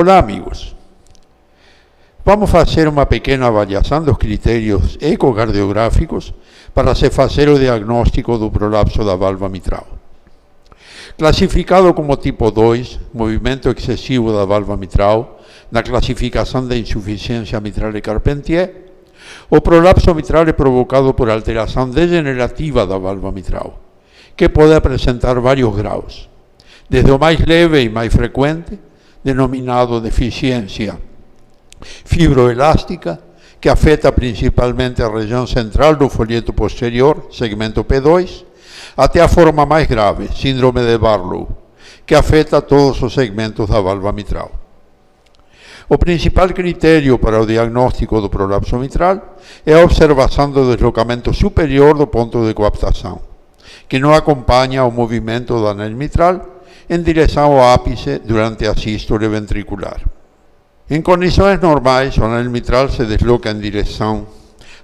Olá, amigos. Vamos fazer uma pequena avaliação dos critérios ecocardiográficos para se fazer o diagnóstico do prolapso da válvula mitral. Classificado como tipo 2, movimento excessivo da válvula mitral, na classificação de insuficiência mitral de Carpentier, o prolapso mitral é provocado por alteração degenerativa da válvula mitral, que pode apresentar vários graus, desde o mais leve e mais frequente, denominado deficiência fibroelástica, que afeta principalmente a região central do folheto posterior, segmento P2, até a forma mais grave, síndrome de Barlow, que afeta todos os segmentos da válvula mitral. O principal critério para o diagnóstico do prolapso mitral é a observação do deslocamento superior do ponto de coaptação, que não acompanha o movimento do anel mitral em direção ao ápice durante a sístole ventricular. Em condições normais, o anel mitral se desloca em direção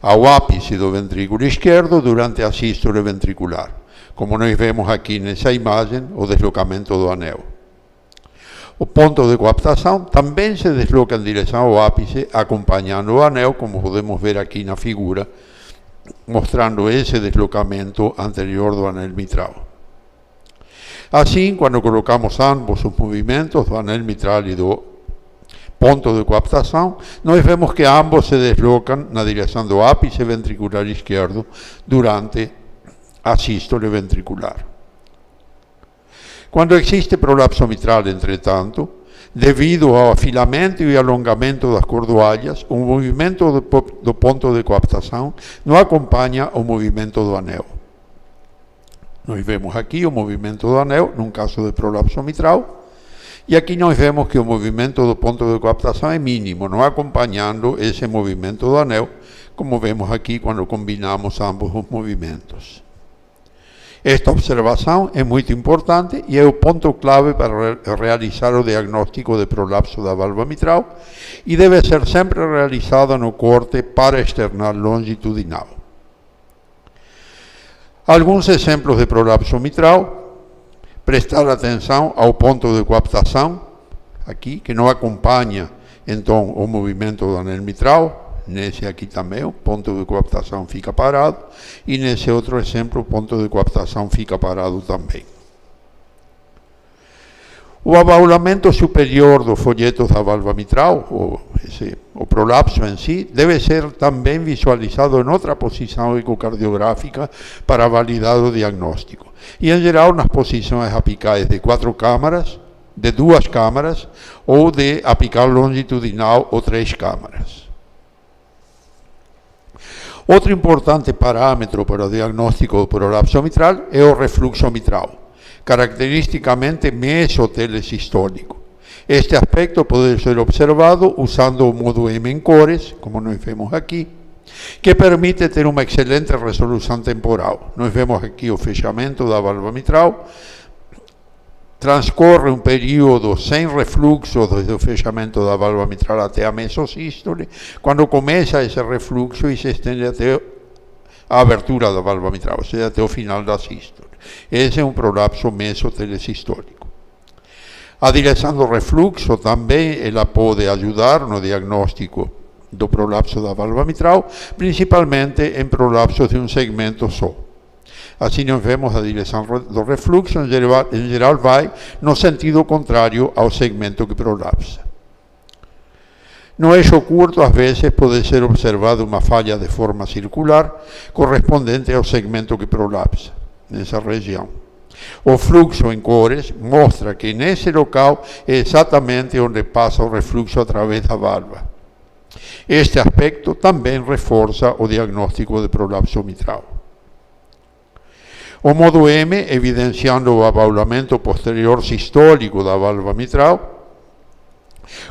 ao ápice do ventrículo esquerdo durante a sístole ventricular, como nós vemos aqui nessa imagem, o deslocamento do anel. O ponto de coaptação também se desloca em direção ao ápice, acompanhando o anel, como podemos ver aqui na figura, mostrando esse deslocamento anterior do anel mitral. Assim, quando colocamos ambos os movimentos do anel mitral e do ponto de coaptação, nós vemos que ambos se deslocam na direção do ápice ventricular esquerdo durante a sístole ventricular. Quando existe prolapso mitral, entretanto, devido ao afilamento e alongamento das cordoalhas, o movimento do ponto de coaptação não acompanha o movimento do anel. Nós vemos aqui o movimento do anel, num caso de prolapso mitral, e aqui nós vemos que o movimento do ponto de coaptação é mínimo, não acompanhando esse movimento do anel, como vemos aqui quando combinamos ambos os movimentos. Esta observação é muito importante e é o ponto clave para realizar o diagnóstico de prolapso da válvula mitral e deve ser sempre realizado no corte paraesternal longitudinal. Alguns exemplos de prolapso mitral: prestar atenção ao ponto de coaptação, aqui, que não acompanha, então, o movimento do anel mitral. Nesse aqui também, o ponto de coaptação fica parado, e nesse outro exemplo, o ponto de coaptação fica parado também. O abaulamento superior do folheto da válvula mitral, o prolapso em si, deve ser também visualizado em outra posição ecocardiográfica para validar o diagnóstico. E, em geral, nas posições apicais de 4 câmaras, de 2 câmaras, ou de apical longitudinal ou 3 câmaras. Outro importante parâmetro para o diagnóstico do prolapso mitral é o refluxo mitral, caracteristicamente mesotelesistólico. Este aspecto pode ser observado usando o modo M em cores, como nós vemos aqui, que permite ter uma excelente resolução temporal. Nós vemos aqui o fechamento da válvula mitral, transcorre um período sem refluxo desde o fechamento da válvula mitral até a mesosístole, quando começa esse refluxo e se estende até a abertura da válvula mitral, ou seja, até o final da sístole. Esse é um prolapso mesotelesistólico. A direção do refluxo também ela pode ajudar no diagnóstico do prolapso da válvula mitral, principalmente em prolapsos de um segmento só. Assim nós vemos a direção do refluxo, em geral vai no sentido contrário ao segmento que prolapsa. No eixo curto, às vezes, pode ser observada uma falha de forma circular correspondente ao segmento que prolapsa, nessa região. O fluxo em cores mostra que nesse local é exatamente onde passa o refluxo através da válvula. Este aspecto também reforça o diagnóstico de prolapso mitral. O modo M, evidenciando o abaulamento posterior sistólico da válvula mitral,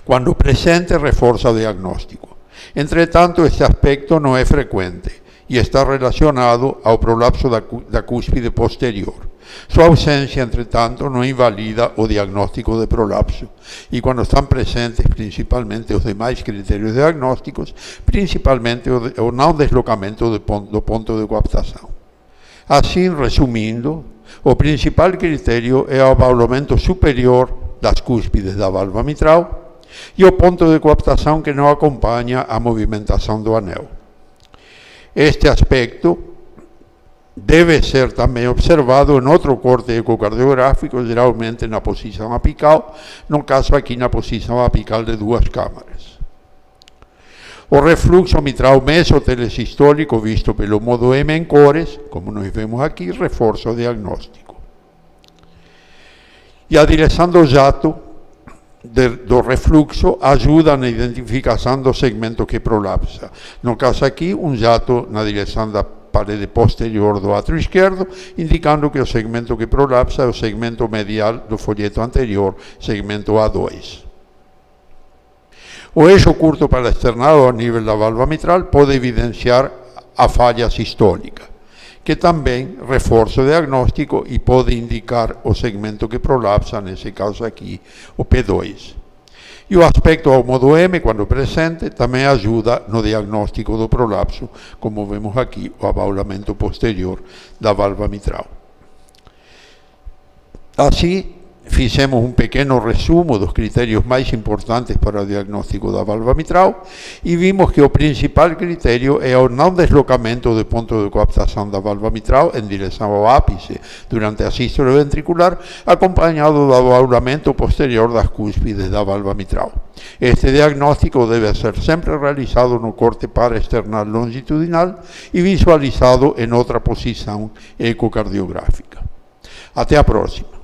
quando presente, reforça o diagnóstico. Entretanto, este aspecto não é frequente e está relacionado ao prolapso da cúspide posterior. Sua ausência, entretanto, não invalida o diagnóstico de prolapso e quando estão presentes, principalmente os demais critérios diagnósticos, principalmente o não deslocamento do ponto de coaptação. Assim, resumindo, o principal critério é o abaulamento superior das cúspides da válvula mitral, e o ponto de coaptação que não acompanha a movimentação do anel. Este aspecto deve ser também observado em outro corte ecocardiográfico, geralmente na posição apical, no caso aqui na posição apical de duas câmaras. O refluxo mitral mesotelesistólico visto pelo modo M em cores, como nós vemos aqui, reforça o diagnóstico. E a direção do jato do refluxo ajuda na identificação do segmento que prolapsa. No caso aqui, jato na direção da parede posterior do átrio esquerdo, indicando que o segmento que prolapsa é o segmento medial do folheto anterior, segmento A2. O eixo curto para externado ao nível da válvula mitral pode evidenciar a falha sistólica, que também reforça o diagnóstico e pode indicar o segmento que prolapsa, nesse caso aqui, o P2. E o aspecto ao modo M, quando presente, também ajuda no diagnóstico do prolapso, como vemos aqui, o abaulamento posterior da válvula mitral. Assim, fizemos pequeno resumo dos critérios mais importantes para o diagnóstico da válvula mitral e vimos que o principal critério é o não deslocamento do ponto de coaptação da válvula mitral em direção ao ápice durante a sístole ventricular, acompanhado do abaulamento posterior das cúspides da válvula mitral. Este diagnóstico deve ser sempre realizado no corte paraesternal longitudinal e visualizado em outra posição ecocardiográfica. Até a próxima.